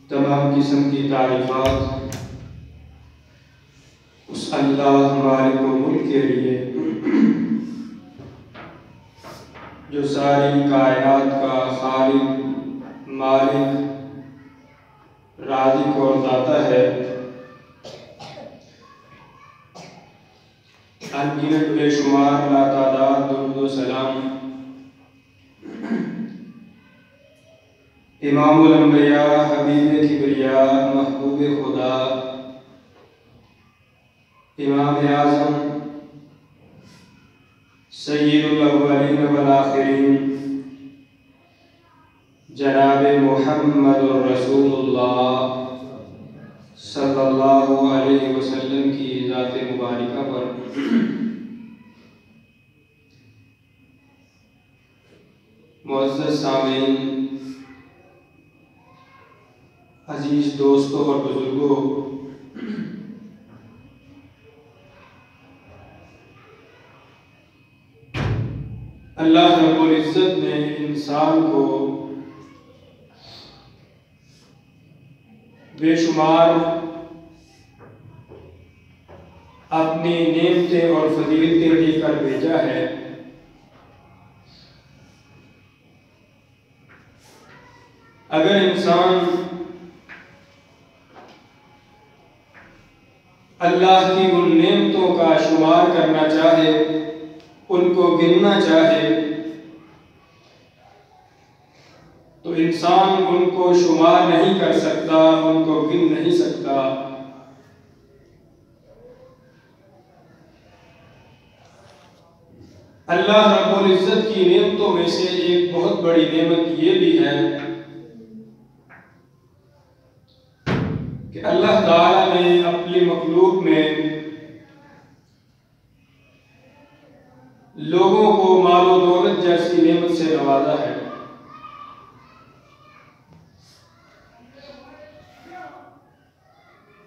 तमाम किस्म की तारीफ़ात उस अल्लाह मालिक मुल्क के लिए जो सारी कायनात का खालिक मालिक राज़िक और दाता है। अनगिनत बेशुमार लातादाद दुरूद व सलाम इमामुल अंबिया हबीब किबरिया महबूब खुदा इमाम आज़म सय्यिदुल अव्वलीन वल आखिरीन जनाब मुहम्मदुर रसूलुल्लाह सल्लल्लाहु अलैहि वसल्लम की ज़ात मुबारका पर मुअज़्ज़ज़ सामीन, अजीज दोस्तों और बुजुर्गों, अल्लाह रब्बुल इज़्ज़त ने इंसान को बेशुमार अपनी नेमतें और फजीलतें देकर भेजा है। अगर इंसान अल्लाह की उन नेमतों का शुमार करना चाहे, उनको गिनना चाहे, तो इंसान उनको शुमार नहीं कर सकता, उनको गिन नहीं सकता। अल्लाह रब्बुल इज़्ज़त की नेमतों में से एक बहुत बड़ी नेमत ये भी है कि अल्लाह ताला ने अपनी मखलूक में लोगों को मालो दौलत जैसी नेमत से नवाजा है।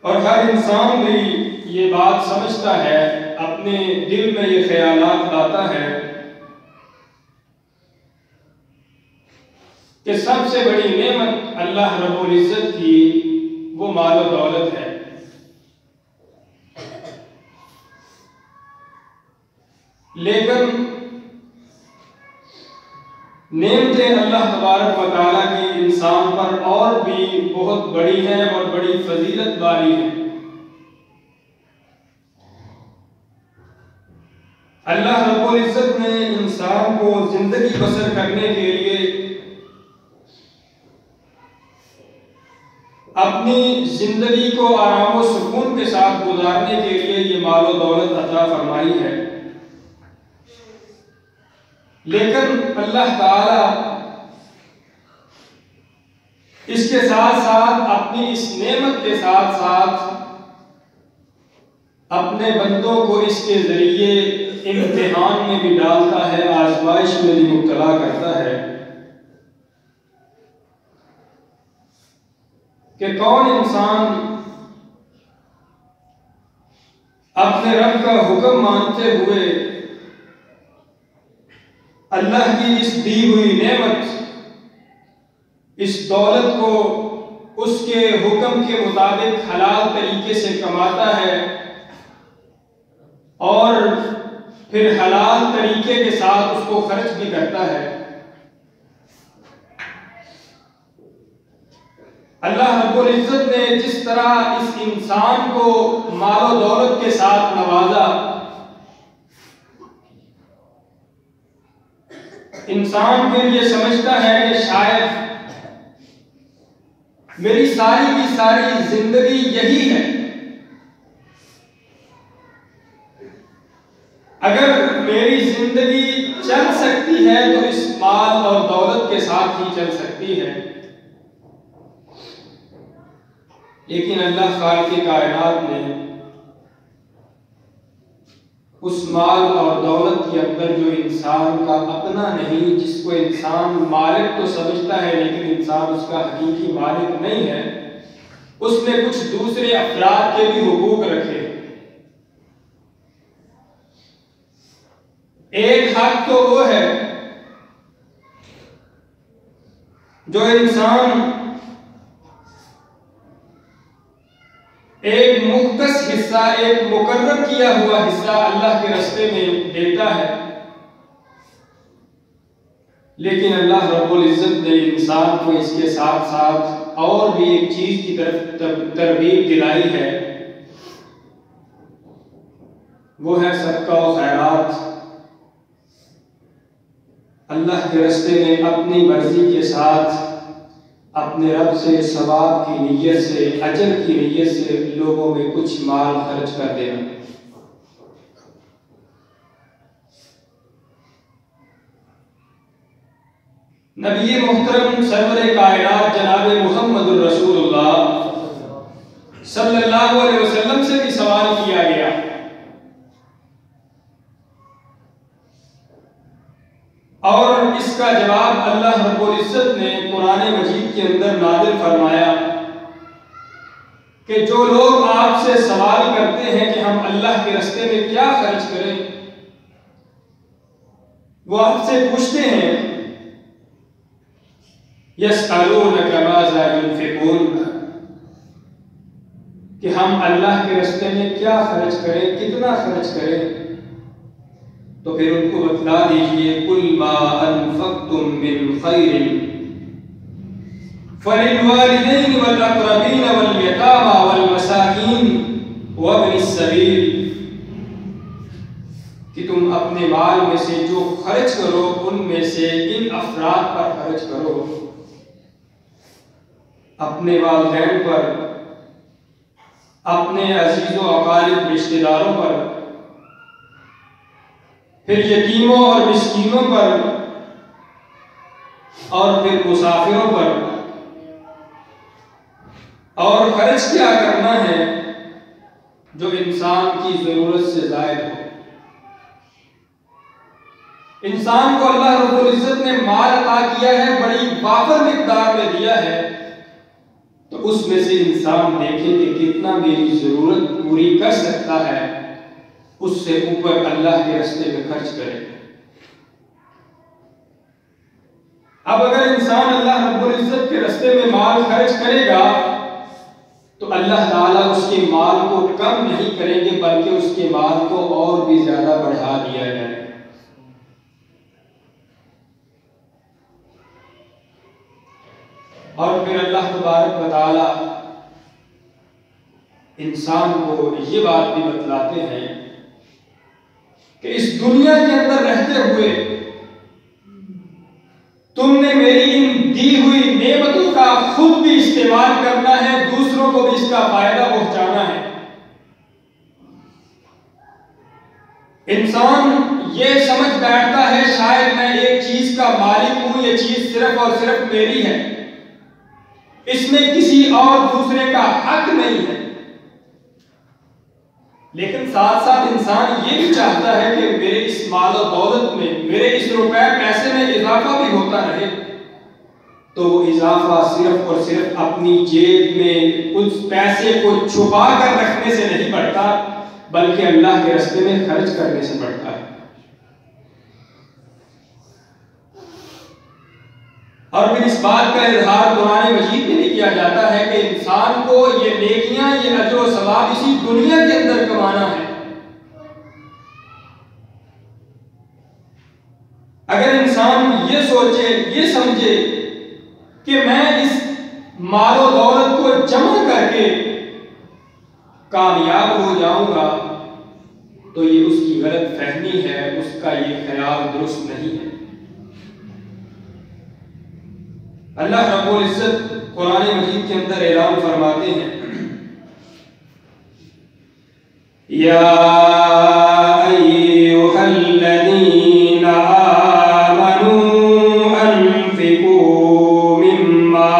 और हर इंसान भी ये बात समझता है, अपने दिल में ये ख्यालात लाता है कि सबसे बड़ी नेमत अल्लाह रब्बुल इज़्ज़त की वो मालो दौलत है। लेकिन नेमतें अल्लाह तबारक व तआला की इंसान पर और भी बहुत बड़ी हैं और बड़ी फजीलत वाली हैं। अल्लाह रब्बुल इज़्ज़त ने इंसान को जिंदगी बसर करने के लिए अपनी जिंदगी को आराम और सुकून के साथ गुजारने के लिए ये मालो दौलत अता फरमाई है। लेकिन अल्लाह ताला इसके साथ साथ अपनी इस नेमत के साथ साथ अपने बंदों को इसके जरिए इम्तिहान में भी डालता है, आजमाइश में भी मुब्तला करता है कि कौन इंसान अपने रब का हुक्म मानते हुए अल्लाह की इस दी हुई नेमत, इस दौलत को उसके हुक्म के मुताबिक हलाल तरीके से कमाता है और फिर हलाल तरीके के साथ उसको खर्च भी करता है। अल्लाह रब्बुल इज़्ज़त ने जिस तरह इस इंसान को मालो दौलत के साथ नवाजा, इंसान फिर ये समझता है कि शायद मेरी सारी की सारी जिंदगी यही है, अगर मेरी जिंदगी चल सकती है तो इस माल और दौलत के साथ ही चल सकती है। लेकिन अल्लाह खालिक़े कायनात ने उस माल और दौलत के अंदर जो इंसान का अपना नहीं, जिसको इंसान मालिक तो समझता है लेकिन इंसान उसका हकीकी मालिक नहीं है, उसने कुछ दूसरे अफराद के भी हुकूक रखे। एक हक तो वो है जो इंसान एक मुख्तस हिस्सा, एक मुकर्रर किया हुआ हिस्सा अल्लाह के रास्ते में देता है। लेकिन अल्लाह रब्बुल इज़्ज़त ने इंसान को इसके साथ साथ और भी एक चीज की तरफ तरगीब दिलाई है, वो है सदका और खैरात। अल्लाह के रास्ते में अपनी मर्जी के साथ अपने रब से सवाब की नीयत से, अजर की नीयत से लोगों में कुछ माल खर्च कर देना। नबी मुहतरम सरवर कायनात जनाब मुहम्मदुर रसूलुल्लाह सल्लल्लाहु अलैहि वसल्लम से भी सवाल किया गया और और इसका जवाब अल्लाह रब्बुल इज्जत ने कुरान मजीद के अंदर नाज़िल फरमाया कि जो लोग आपसे सवाल करते हैं कि हम अल्लाह के रास्ते में क्या खर्च करें, वो आपसे पूछते हैं यस्अलूनका माज़ा युनफ़िक़ून, कि हम अल्लाह के रास्ते में क्या खर्च करें, कितना खर्च करें। तो फिर उनको बतला दीजिए कुल मा अनफ़क़्तुम मिन ख़ैरिन फ़लिलवालिदैन वल अक़रबीन वल यतामा वल मसाकीन वब्निस सबील, कि तुम अपने माल में से जो खर्च करो उनमें से इन अफराद पर खर्च करो, अपने वालिदैन पर, अपने अजीज़ो अक़ारिब रिश्तेदारों पर, फिर यतीमों और मिस्कीनों पर, और फिर मुसाफिरों पर। और खर्च क्या करना है जो इंसान की जरूरत से ज़ायद हो। इंसान को अल्लाह रब्बुल इज्जत ने माल अता किया है, बड़ी वाफर मिकदार में दिया है, तो उसमें से इंसान देखे कि कितना मेरी जरूरत पूरी कर सकता है, उससे ऊपर अल्लाह के रास्ते में खर्च करे। अब अगर इंसान अल्लाह रब्बुल इज्जत के रास्ते में माल खर्च करेगा तो अल्लाह ताला उसके माल को कम नहीं करेंगे, बल्कि उसके माल को और भी ज्यादा बढ़ा दिया जाए। और फिर अल्लाह तबारक व तआला इंसान को ये बात भी बतलाते हैं कि इस दुनिया के अंदर रहते हुए तुमने मेरी इन दी हुई नेमतों का खुद भी इस्तेमाल करना है, दूसरों को भी इसका फायदा पहुंचाना है। इंसान ये समझ बैठता है शायद मैं एक चीज का मालिक हूं, ये चीज सिर्फ और सिर्फ मेरी है, इसमें किसी और दूसरे का हक नहीं है। लेकिन साथ साथ इंसान ये भी चाहता है कि मेरे इस माल और दौलत में, मेरे इस रुपए पैसे में इजाफा भी होता रहे। तो वो इजाफा सिर्फ और सिर्फ अपनी जेब में उस पैसे को छुपा कर रखने से नहीं बढ़ता, बल्कि अल्लाह के रास्ते में खर्च करने से बढ़ता है। और फिर इस बात का इजहार कुरान मजीद में किया जाता है कि इंसान को ये नेकियां, ये अजर और सवाब इसी दुनिया के अंदर कमाना है। अगर इंसान ये सोचे, ये समझे कि मैं इस मालो दौलत को जमा करके कामयाब हो जाऊंगा, तो ये उसकी गलत फहमी है, उसका ये ख्याल दुरुस्त नहीं है। अल्लाह रब्बुल इज्जत कुरान मजीद के अंदर ऐलान फरमाते हैं या अय्युहल्लज़ीना आमनू अनफिकू मिम्मा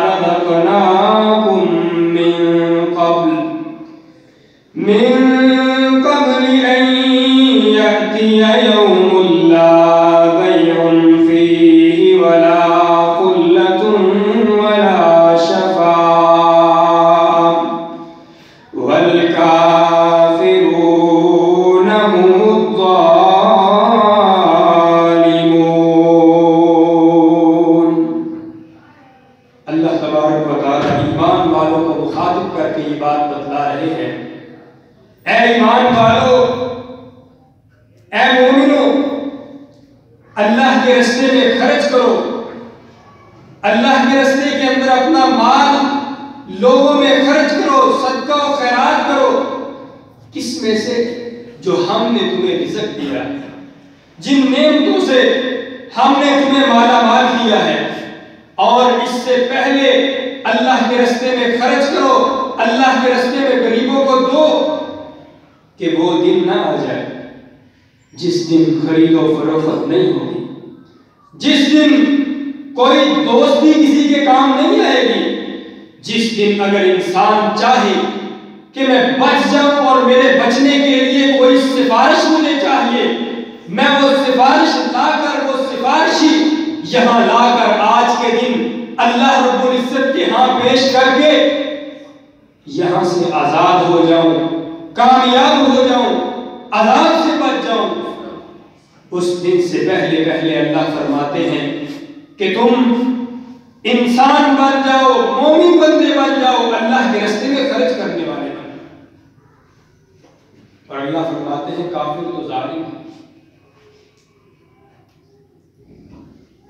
रज़क़नाकुम मिन क़ब्ल अन यअतिया यौमुन ला बैउन फीहि वला अल्लाह के रास्ते में खर्च करो, अल्लाह के रास्ते के अंदर अपना माल लोगों में खर्च करो, सदका और खैरात करो। किसमें से? जो हमने तुम्हें रिज़्क़ दिया है, जिन नेमतों से हमने तुम्हें माला माल किया है। और इससे पहले अल्लाह के रास्ते में खर्च करो, अल्लाह के रास्ते में गरीबों को दो, कि वो दिन ना आ जाए जिस दिन खरीदो फरोख्त नहीं होगी, जिस दिन कोई दोस्ती किसी के काम नहीं आएगी, जिस दिन अगर इंसान चाहे कि मैं बच जाऊं और मेरे बचने के लिए कोई सिफारिश मुझे चाहिए, मैं वो सिफारिश लाकर वो सिफारिशी यहाँ लाकर आज के दिन अल्लाह रब्बुल इज्जत के यहाँ पेश करके यहाँ से आजाद हो जाऊं, कामयाब हो जाऊं, अज़ाब से बच जाऊं, उस दिन से पहले पहले अल्लाह फरमाते हैं कि तुम इंसान बन जाओ, मोमिन बंदे बन जाओ, अल्लाह के रास्ते में खर्च करने वाले बन जाओ। और अल्लाह फरमाते हैं काफिर तो जालिम है।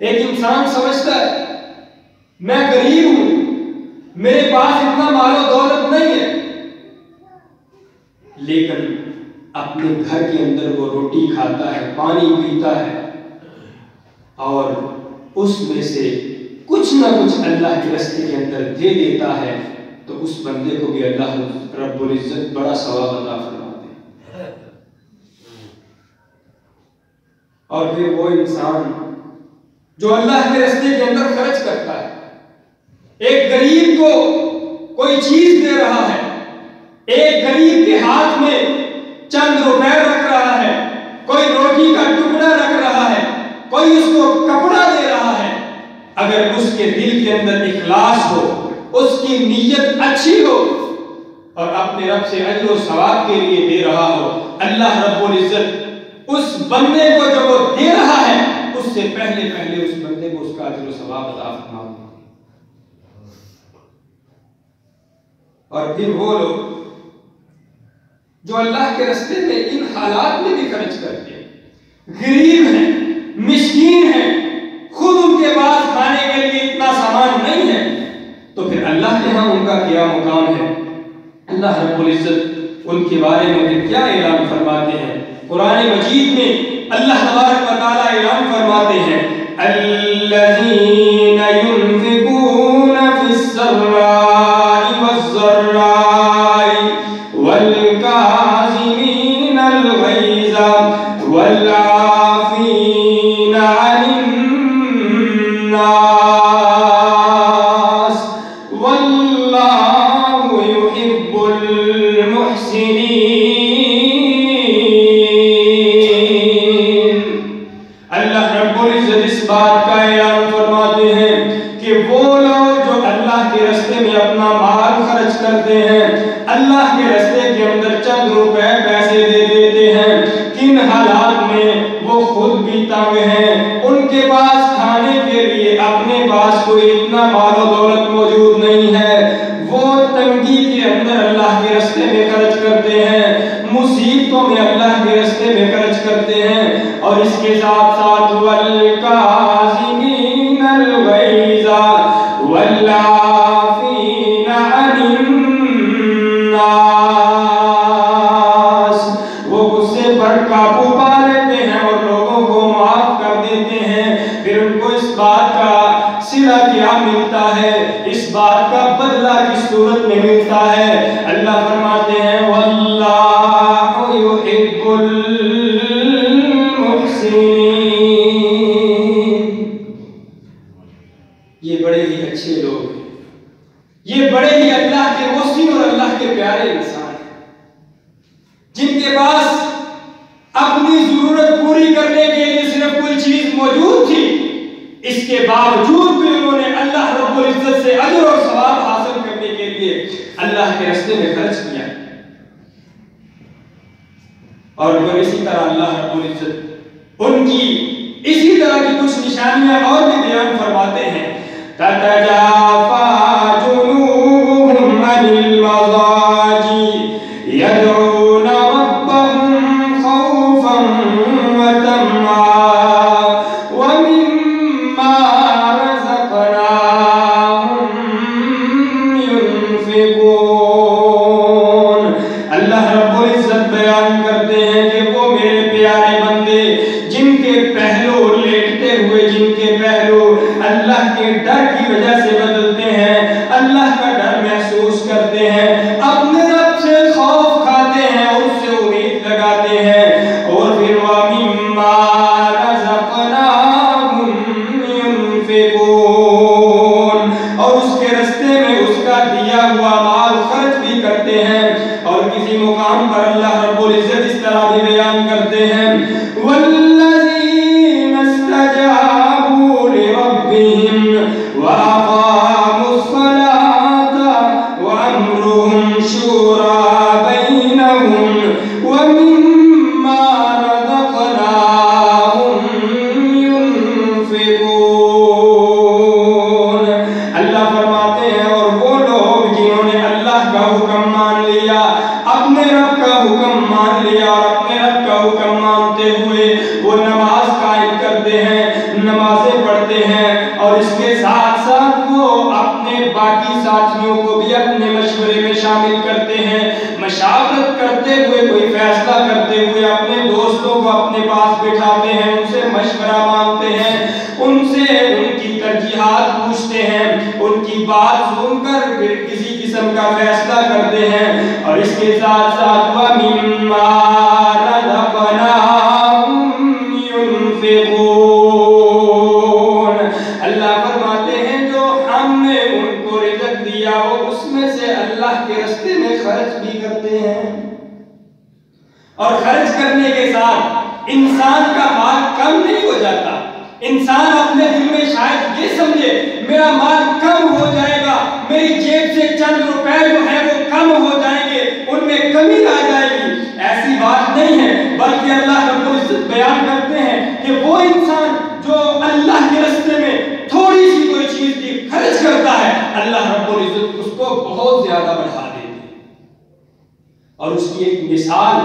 एक इंसान समझता है मैं गरीब हूं, मेरे पास इतना मालो दौलत नहीं है, लेकिन अपने घर के अंदर वो रोटी खाता है, पानी पीता है और उसमें से कुछ ना कुछ अल्लाह के रास्ते के अंदर दे देता है, तो उस बंदे को भी अल्लाह रब्बुल इज्जत बड़ा सवाब अता फरमाते हैं। और फिर वो इंसान जो अल्लाह के रास्ते के अंदर खर्च करता है, एक गरीब को कोई चीज दे रहा है, एक गरीब के हाथ में चंद रुपए रख रहा है, कोई रोटी का टुकड़ा रख रहा है, कोई उसको कपड़ा दे रहा है, अगर उसके दिल के अंदर इखलास हो, उसकी नीयत अच्छी हो और अपने रब से अजर और सवाब के लिए दे रहा हो, अल्लाह रब्बुल इज्जत उस बंदे को जो वो दे रहा है उससे पहले पहले उस बंदे को उसका अजर और सवाब अता फरमाते हैं। और फिर वो लोग जो अल्लाह के रास्ते में इन हालात में भी खर्च करते हैं, गरीब हैं, मिस्कीन हैं, खुद उनके पास खाने के लिए इतना सामान नहीं है, तो फिर अल्लाह के यहाँ उनका क्या मुकाम है? अल्लाह रब्बुल इज्जत उनके बारे में क्या ऐलान फरमाते हैं? कुरान मजीद में अल्लाह तबारक व तआला ऐलान फरमाते हैं, अल्लज़ीना युनफ़िक़ूना फ़िस्सर्राई वज़्ज़र्राई वल्काज़िमीनल ग़ैज़ वल्आफ़ीना अन्नास वल्लाहु युहिब्बुल मुहसिनीन। अल्लाह रब्बुल इज्जत इस बात का ऐलान फरमाते हैं कि वो लोग जो अल्लाह के रास्ते में अपना माल खर्च करते हैं, अल्लाह के रास्ते के अंदर चंद रुपए पैसे दे देते हैं, किन हालात में वो खुद भी तंग हैं, उनके पास खाने के लिए अपने पास कोई इतना मालो दौलत मौजूद नहीं है, वो तंगी के अंदर अल्लाह के रास्ते में खर्च करते हैं, मुसीबतों में अल्लाह के रास्ते में खर्च करते हैं, और इसके साथ साथ वल्काज़िमीनल ग़ैज़ वल्आफ़ीना अन्नास, वो गुस्से पर काबू पा लेते हैं और लोगों को माफ कर देते हैं। फिर उनको इस बात का सिला क्या मिलता है, इस बात का बदला किस सूरत में मिलता है? अल्लाह फरमाते हैं वल्लाहु युहिब्बुल मुहसिनीन। ये बड़े ही अच्छे लोग हैं, ये बड़े ही अल्लाह के मुहसिन और अल्लाह के प्यारे इंसान हैं, जिनके पास अपनी जरूरत पूरी करने के लिए सिर्फ कोई चीज मौजूद थी, इसके बावजूद भी उन्होंने अल्लाह रब्बुल इज्जत से अजर और सवाब हासिल करने के लिए अल्लाह के रास्ते में खर्च किया। और फिर इसी तरह अल्लाह रब्बुल इज्जत उनकी इसी तरह की कुछ निशानियां और भी बयान फरमाते हैं, ततजाफा जुनूबुहुम अनिल मज़ाजी यदऊना रब्बहुम खौफन व तम्मा व मिम्मा रज़क़नाहुम युनफ़िक़ून। अल्लाह रब्बुल इज्जत बयान करते हैं कि वो मेरे प्यारे बंदे जिनके पहलू लेटते हुए, जिनके पहलू अल्लाह के डर की वजह से बदलते हैं, अल्लाह का डर महसूस करते हैं, अपने रब से खौफ खाते हैं, उससे उम्मीद लगाते हैं, और फिर वमिम्मा रज़क़नाहुम युनफ़िक़ून, और उसके रास्ते में उसका दिया हुआ माल खर्च भी करते हैं। और किसी मुकाम पर अल्लाह रब्बुल इज्जत इस तरह भी बयान करते हैं, वल्लज़ीना इस्तजाबू व अक़ामुस्सलात व अम्रुहुम शूरा बैनहुम व मिम्मा रज़क़नाहुम युनफ़िक़ून। अल्लाह फरमाते हैं और वो लोग जिन्होंने अल्लाह का हुक्म मान लिया, अपने रब का हुक्म मान लिया और अपने रब का हुक्म मानते हुए वो नमाज कायम करते हैं, नमाजें पढ़ते हैं और इसके साथ साथ वो अपने बाकी साथियों को भी अपने मशवरे में शामिल करते हैं, मशावरत करते हुए, कोई फैसला करते हुए अपने दोस्तों को अपने पास बिठाते हैं, उनसे मशवरा मांगते हैं, उनसे उनकी तरजीहात पूछते हैं, उनकी बात सुनकर फिर किसी किस्म का फैसला करते हैं। और इसके साथ साथ व मिम्मा रज़क़नाहुम युनफ़िक़ून। अल्लाह फरमाते हैं जो हमने उनको रिज़्क़ दिया वो उसमें से अल्लाह के रास्ते में खर्च भी करते हैं। और खर्च करने के साथ इंसान का माल कम नहीं हो जाता। इंसान अपने दिल में शायद ये समझे मेरा माल कम हो जाएगा, मेरी जेब से चंद रुपए जो है वो कम हो जाएंगे, उनमें कमी आ जाएगी। ऐसी बात नहीं है, बल्कि अल्लाह रब्बुल इज्जत बयान करते हैं कि वो इंसान जो अल्लाह के रास्ते में थोड़ी सी कोई चीज की खर्च करता है, अल्लाह रब्बुल इज्जत उसको बहुत ज्यादा बढ़ा देते हैं। और उसकी एक मिसाल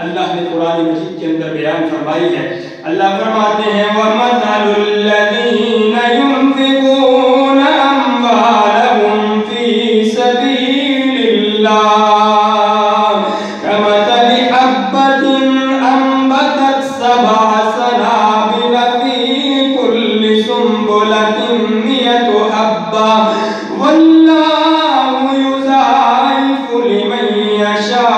अल्लाह ने कुरान मजीद के अंदर बयान फरमाई है। अल्लाह फरमाते हैं वमथलुल लज़ीना युनफ़िक़ूना अम्वालहुम फ़ी सबीलिल्लाह कमथलि हब्बतिन अम्बतत सबअ सनाबिल फ़ी कुल्लि सुंबुलतिन मियतु हब्बा वल्लाहु युज़ाइफ़ु लिमन यशा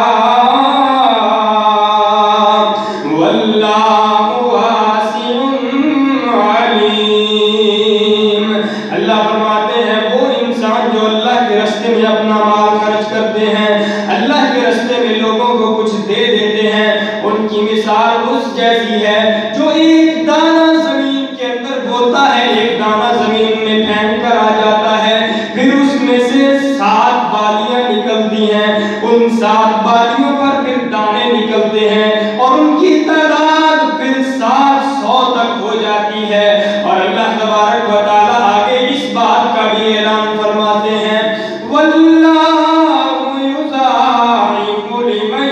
जैसी है जो एक दाना जमीन के अंदर बोता है, एक दाना जमीन में फेंक कर आ जाता है, फिर उसमें से 7 बालियां निकलती हैं, उन 7 बालियों पर फिर दाने निकलते हैं और उनकी तादाद फिर 700 तक हो जाती है। और अल्लाह तबारक व तआला आगे इस बात का भी ऐलान फरमाते हैं वल्लाहु युज़ाइफ़ु लिमन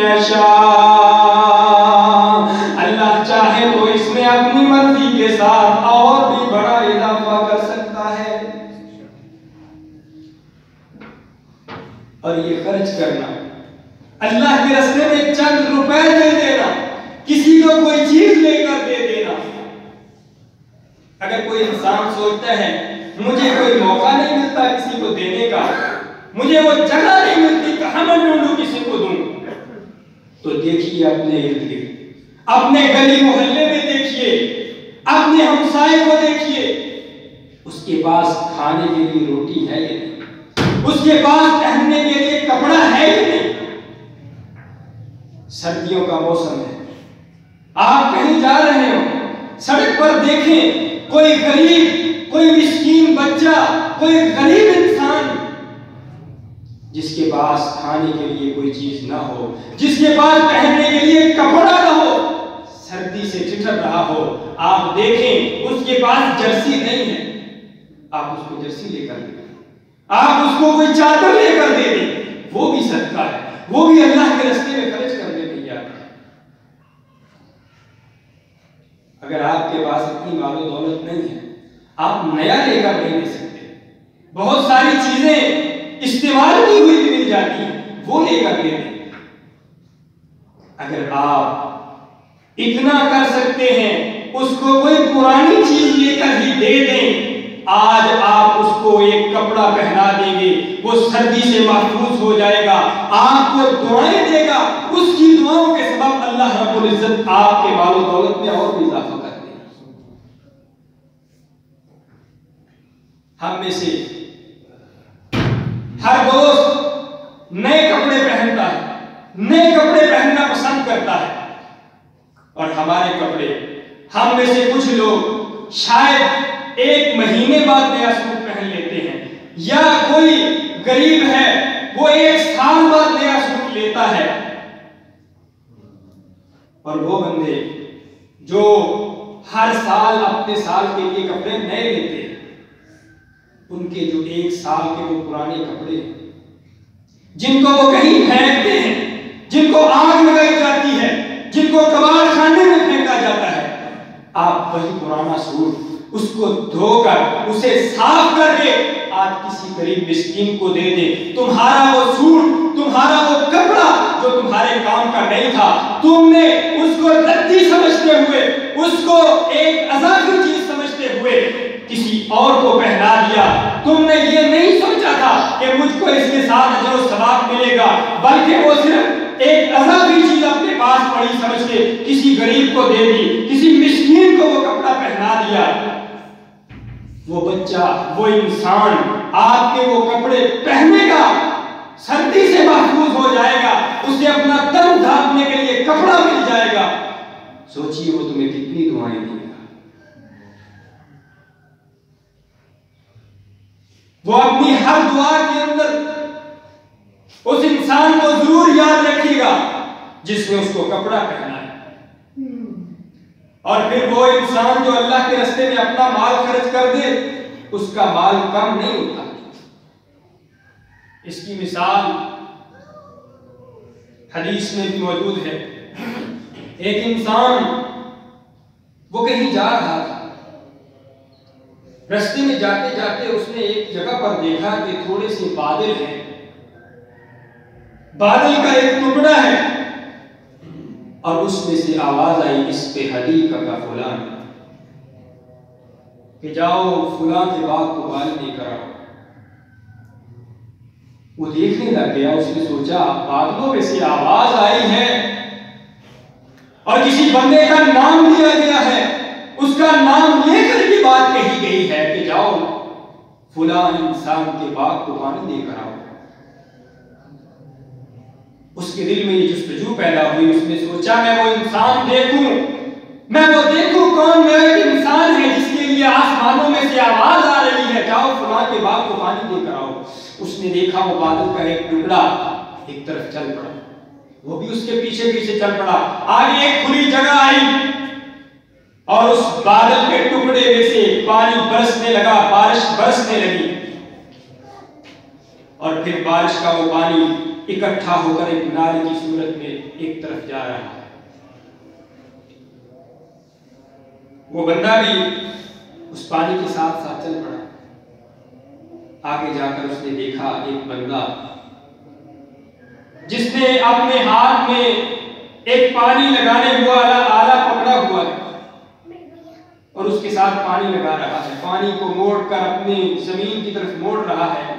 यशा। अपनी मर्जी के साथ और भी बड़ा इजाफा कर सकता है। और ये खर्च करना, अल्लाह के रास्ते में चंद रुपए दे देना, किसी को कोई चीज लेकर दे देना। अगर कोई इंसान सोचता है मुझे कोई मौका नहीं मिलता किसी को देने का, मुझे वो जगह नहीं मिलती, कहां मैं ढूंढूं किसी को दूं, तो देखिए अपने इर्द गिर्द, अपने गली मोहल्ले में देखिए, अपने हमसाए को देखिए, उसके पास खाने के लिए रोटी है या नहीं, उसके पास पहनने के लिए कपड़ा है या नहीं। सर्दियों का मौसम है, आप कहीं जा रहे हो, सड़क पर देखें कोई गरीब, कोई मिस्कीन बच्चा, कोई गरीब इंसान जिसके पास खाने के लिए कोई चीज ना हो, जिसके पास पहनने के लिए कपड़ा ना हो, सर्दी से ठिठुर रहा हो, आप देखें उसके पास जर्सी नहीं है, आप उसको जर्सी लेकर दे दें, आप उसको कोई चादर लेकर दे दें, वो भी सदका है, वो भी अल्लाह के रास्ते में खर्च करने तैयार है। अगर आपके पास इतनी मालो दौलत नहीं है, आप नया लेकर नहीं दे सकते, बहुत सारी चीजें इस्तेमाल की हुई मिल जाती है, वो लेकर दे दें। अगर आप इतना कर सकते हैं, उसको कोई पुरानी चीज लेकर ही दे दें, आज आप उसको एक कपड़ा पहना देंगे, वो सर्दी से महफूज हो जाएगा, आपको दुआएं देगा, उसकी दुआओं के सबब अल्लाह रब्बुल इज्जत आपके मालो दौलत में और भी इजाफा कर देगा। हम में से हर दोस्त नए कपड़े पहनता है, नए कपड़े पहनना पसंद करता है, और हमारे कपड़े, हम में से कुछ लोग शायद एक महीने बाद नया सूट पहन लेते हैं, या कोई गरीब है वो 1 साल बाद नया सूट लेता है। और वो बंदे जो हर साल अपने साल के लिए कपड़े नए लेते हैं, उनके जो 1 साल के वो पुराने कपड़े जिनको वो कहीं फेंकते हैं, जिनको आग लगाई जाती है, जिनको कबाड़ खाने में फेंका जाता है, आप वही पुराना सूट उसको धोकर उसे साफ करके आज किसी गरीब मिस्कीन को दे दे। तुम्हारा वो सूट, तुम्हारा वो कपड़ा जो तुम्हारे काम का नहीं था, तुमने उसको रद्दी समझते हुए, उसको एक अज़ाफ़ी चीज समझते हुए किसी और को पहना दिया। तुमने ये नहीं सोचा था कि मुझको इसके साथ अजर और सवाब मिलेगा, बल्कि वो सिर्फ एक अज़ाफ़ी चीज अपने पास पड़ी समझ के किसी गरीब को दे दी, किसी मिस्कीन को वो कपड़ा पहना दिया। वो बच्चा, वो इंसान आपके वो कपड़े पहनेगा, सर्दी से महफूज हो जाएगा, उसे अपना तन ढांकने के लिए कपड़ा मिल जाएगा। सोचिए वो तुम्हें कितनी दुआएं देगा। वो अपनी हर दुआ के अंदर उस इंसान को जरूर याद रखिएगा जिसने उसको कपड़ा पहना है। और फिर वो इंसान जो अल्लाह के रास्ते में अपना माल खर्च कर दे, उसका माल कम नहीं होता। इसकी मिसाल हदीस में भी मौजूद है। एक इंसान वो कहीं जा रहा था, रास्ते में जाते जाते उसने एक जगह पर देखा कि थोड़े से बादल हैं, बादल का एक टुकड़ा है, और उसमें से आवाज आई, इस पे हदीका का फुलान, कि जाओ फुलां के बाग को पानी लेकर आओ। वो देखने लग गया, उसने सोचा बादलों में से आवाज आई है और किसी बंदे का नाम लिया गया है, उसका नाम लेकर ये बात कही गई है कि जाओ फुलां इंसान के बाग को पानी लेकर आओ। उसके दिल में ये जुस्तजू पैदा हुई, उसने सोचा मैं वो इंसान देखूं, मैं वो देखूं कौन वो एक इंसान है जिसके लिए आसमानों में से आवाज आ रही है, जाओ फुलां के बाग को पानी लेकर आओ। उसने देखा वो बादल का एक टुकड़ा एक तरफ चल पड़ा, वो भी उसके पीछे पीछे चल पड़ा। आगे एक खुली जगह आई और उस बादल के टुकड़े में से पानी बरसने लगा, बारिश बरसने लगी, और फिर बारिश का वो पानी इकट्ठा होकर एक नाले की सूरत में एक तरफ जा रहा है। वो बंदा भी उस पानी के साथ साथ चल पड़ा। आगे जाकर उसने देखा एक बंदा जिसने अपने हाथ में एक पानी लगाने वाला आला पकड़ा हुआ है और उसके साथ पानी लगा रहा है, पानी को मोड़कर अपनी जमीन की तरफ मोड़ रहा है।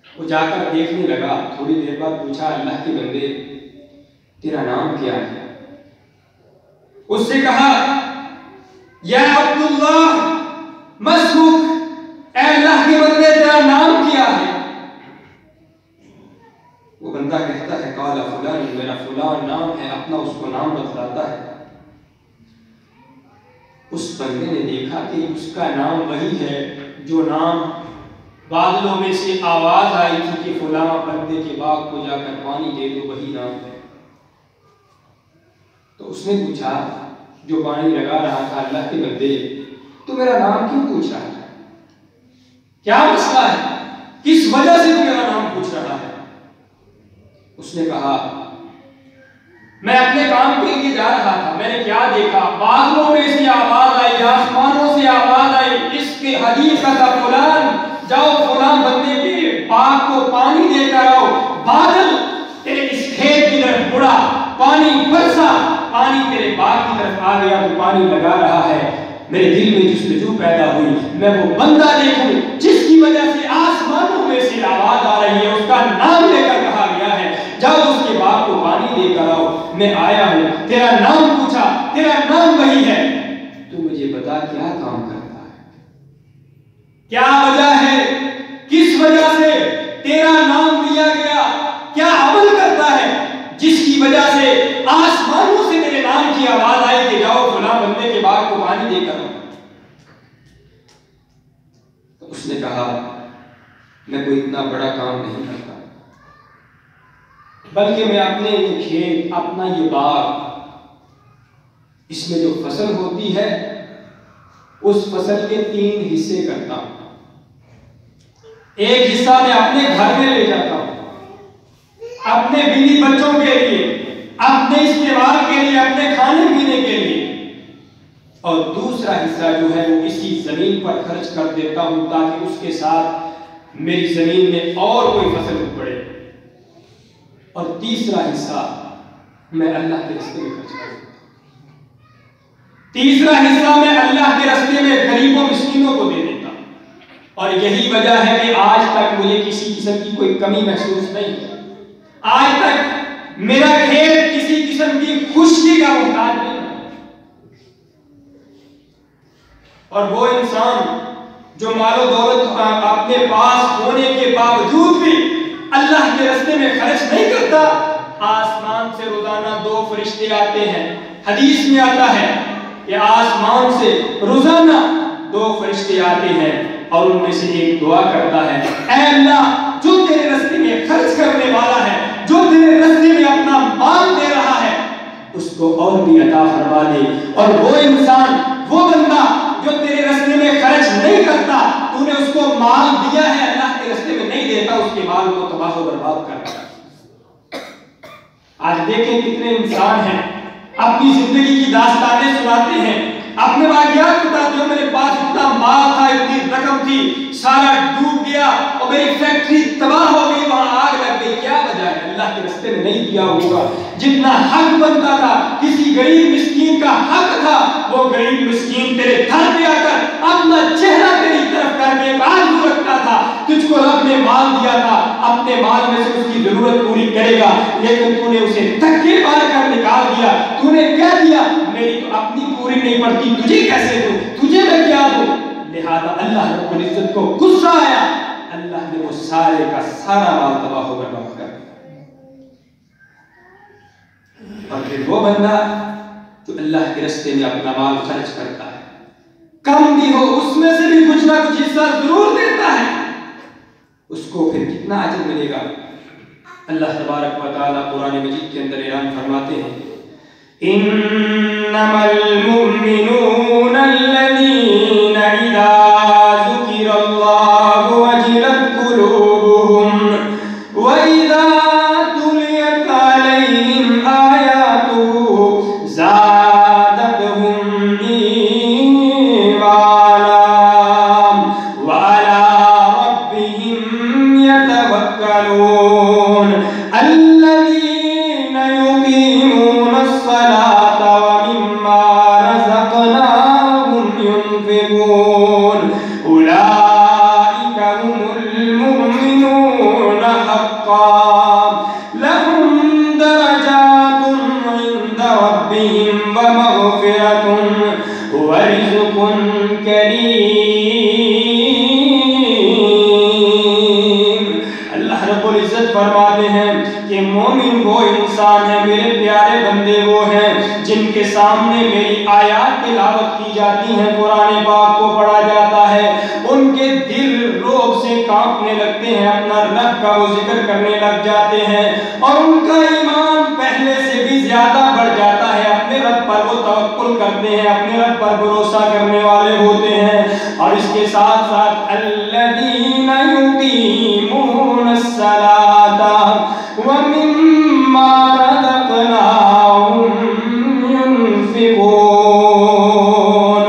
वो जाकर देखने लगा, थोड़ी देर बाद पूछा, अल्लाह के बंदे तेरा नाम क्या है? उससे कहा, या अब्दुल्लाह मसमुक, ऐ अल्लाह के बंदे तेरा नाम क्या है? वो बंदा कहता है, काला फुलान, मेरा फुलान नाम है, अपना उसको नाम बतलाता है। उस बंदे ने देखा कि उसका नाम वही है जो नाम बादलों में से आवाज आई थी कि फुलां बंदे के बाग को जाकर पानी दे दो, वही नाम है। तो उसने पूछा, जो पानी लगा रहा था, अल्लाह के बंदे तू मेरा नाम क्यों पूछ रहा है? क्या मसला है? किस वजह से तू मेरा नाम पूछ रहा है? उसने कहा, मैं अपने काम के लिए जा रहा था, मैंने क्या देखा, बादलों में से आवाज आई, आसमानों से आवाज आई, इसके हदीका का फुलान, जाओ फुलां बंदे के बाग को पानी देकर आओ। बादल तेरे इस खेत की तरफ मुड़ा, पानी बरसा, पानी तेरे बाग की तरफ आ गया, वो पानी लगा रहा है। मेरे दिल में जुस्तजू पैदा हुई, मैं वो बंदा देखूं जिसकी वजह से आसमानों में से आवाज आ रही है, उसका नाम लेकर कहा गया है, जाओ उसके बाग को पानी लेकर आओ। मैं आया हूं, तेरा नाम पूछा, तेरा नाम वही है, तू मुझे बता क्या काम करता है, क्या वजह है, किस वजह से तेरा नाम लिया गया, क्या अमल करता है जिसकी वजह से आसमानों से तेरे नाम की आवाज आई कि जाओ फुलां बंदे के बाग को पानी देकर आओ। उसने कहा, मैं कोई इतना बड़ा काम नहीं करता, बल्कि मैं अपने ये खेत, अपना ये बाग, इसमें जो फसल होती है उस फसल के 3 हिस्से करता हूं। एक हिस्सा मैं अपने घर में ले जाता हूं, अपने बीवी बच्चों के लिए, अपने इस्तेमाल के लिए, अपने खाने पीने के लिए, और दूसरा हिस्सा जो है वो इसी जमीन पर खर्च कर देता हूं ताकि उसके साथ मेरी जमीन में और कोई फसल उग पड़े, और तीसरा हिस्सा मैं अल्लाह के रास्ते में खर्च कर देता हूं। तीसरा हिस्सा मैं अल्लाह के रास्ते में गरीबों मिस्कीनों को दे देता हूं। और यही वजह है कि आज तक मुझे किसी किस्म की कोई कमी महसूस नहीं है। आज तक मेरा खेत किसी किस्म की खुशकी का मुहताज नहीं है। और वो इंसान जो मालो दौलत अपने पास होने के बावजूद भी अल्लाह के रास्ते में खर्च नहीं करता, आसमान से रोजाना 2 फरिश्ते आते हैं। हदीस में आता है कि आसमान से रोजाना 2 फरिश्ते आते हैं और उनमें से एक दुआ करता है, ऐ अल्लाह, जो तेरे रास्ते में खर्च करने वाला है, जो तेरे रास्ते में अपना माल दे रहा है, उसको और भी अता फरमा दे। और वो इंसान, वो बंदा जो तेरे रास्ते में खर्च नहीं करता, तूने उसको माल दिया है, अल्लाह के रास्ते में नहीं देता, उसके माल को तबाह बर्बाद करता। आज देखें कितने इंसान हैं अपनी जिंदगी की दास्तानें सुनाते हैं, अपने वाक़यात बताते हो, मेरे पास इतना माल था, इतनी रकम थी, सारा डूब गया और मेरी फैक्ट्री तबाह हो गई, वहां आग लग गई। क्या वजह है? अल्लाह के रास्ते में नहीं दिया होगा। जितना हक बनता था, किसी गरीब मिस्कीन का हक था, वो गरीब मिस्कीन तेरे घर पे आकर अपना चेहरा तेरी तरफ करके आरज़ू रखता था। तुझको रब ने माल दिया था, अपने माल में से उसकी जरूरत पूरी करेगा, लेकिन तूने उसे धक्के मार कर निकाल दिया। तूने क्या दिया? मेरी तो अपनी पूरी नहीं पड़ती, तुझे कैसे दूं, तुझे मैं क्या दूं? लिहाजा अल्लाह रब्बुल इज्जत को गुस्सा आया, अल्लाह ने वो सारे का सारा माल तबाह बर्बाद कर दिया। और फिर वो बंदा जो अल्लाह के रास्ते में अपना माल खर्च करता है, कम भी हो उसमें से भी कुछ ना कुछ हिस्सा जरूर देता है, उसको फिर कितना अजर मिलेगा। अल्लाह तबारक व तआला कुरान मजीद के अंदर ऐलान फरमाते हैं, इन्नमल मुमिनून अल्लज़ीना इज़ा ज़ुकिरल्लाहु वजिलत कुलूबुहुम व इज़ा तुलियत अलैहिम आयातुहु ज़ादतहुम ईमाना व अला रब्बिहिम यतवक्कलून अल्लज़ीना युक़ीमूना अस्सलाता व मिम्मा रज़क़नाहुम युनफ़िक़ून उलाइका हुमुल मुमिनूना हक़्क़न लहुम दरजातुन इंदा रब्बिहिम व मग़फ़िरतुन व रिज़्क़ुन करीम। अल्लाह रब्बुल इज्जत फरमाते हैं कि मोमिन वो इंसान है, मेरे प्यारे बंदे वो हैं जिनके सामने मेरी आयात तिलावत की जाती है, कुरान पाक को पढ़ा जाता है, उनके दिल रोब से कांपने लगते हैं, अपना रब का वो जिक्र करने लग जाते हैं और उनका ईमान पहले से भी ज्यादा बढ़ जाता है। अपने रब पर वो तवक्कुल करते हैं, अपने रब पर भरोसा करने वाले होते हैं। और इसके साथ साथ अल्लज़ीना युक़ीमूना अस्सलाता व मिम्मा रज़क़नाहुम युनफ़िक़ून,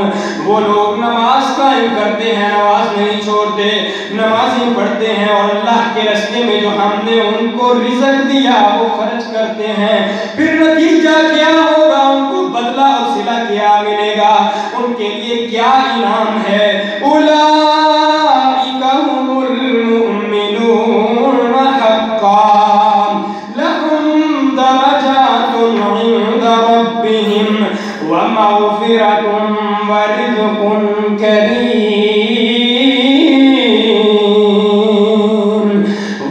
वो लोग नमाज कायम करते हैं, नमाज नहीं छोड़ते, नमाज़ें पढ़ते हैं और अल्लाह के रास्ते में जो हमने उनको रिज़्क़ दिया वो खर्च करते हैं। फिर नतीजा क्या होगा, उनको बदला और सिला क्या मिलेगा, उनके लिए क्या इनाम है। उलाइका हुमुल मुमिनूना हक़्क़न लहुम दरजातुन इंदा रब्बिहिम व मग़फ़िरतुन व रिज़्क़ुन करीम।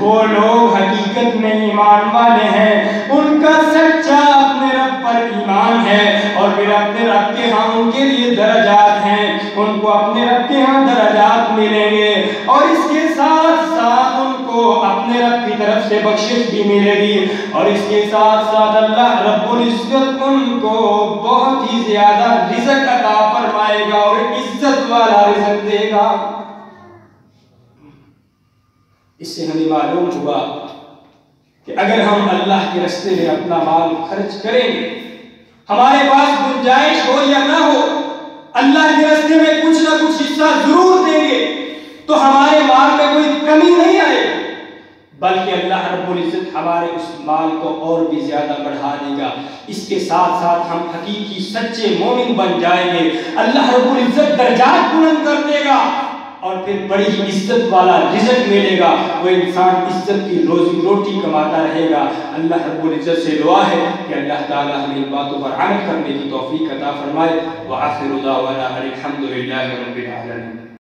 वो लोग हकीकत में ईमान वाले हैं, उनका सच्चा अपने रब पर ईमान है और फिर अपने रब के यहाँ उनके लिए दरजात हैं, उनको अपने मिलेंगे और इसके साथ साथ उनको अपने रब की तरफ से बख्शिश भी मिलेगी और इसके साथ साथ अल्लाह रब्बुल इज्जत उनको बहुत ही ज्यादा रिज़्क अता फरमाएगा और इज्जत वाला रिज़्क देगा। इससे हमें मालूम हुआ कि अगर हम अल्लाह के रास्ते में अपना माल खर्च करेंगे, हमारे पास गुंजाइश हो या ना हो, अल्लाह के रास्ते में कुछ ना कुछ हिस्सा जरूर देंगे तो हमारे माल में कोई कमी नहीं आएगी, बल्कि अल्लाह रब्बुल इज्जत हमारे उस माल को और भी ज्यादा बढ़ा देगा। इसके साथ साथ हम हकीकी सच्चे मोमिन बन जाएंगे, अल्लाह रब्बुल इज्जत दर्जात बुलंद कर देगा और फिर बड़ी ही इज्जत वाला रिज़्क मिलेगा। वो इंसान इज्जत की रोजी रोटी कमाता रहेगा। अल्लाह रब्बुल इज्जत से दुआ है कि अल्लाह ताला हमें इन बातों पर अमल करने की तौफीक अता फरमाए। व आखिरु दावाना अनिल हम्दुलिल्लाहि रब्बिल आलमीन।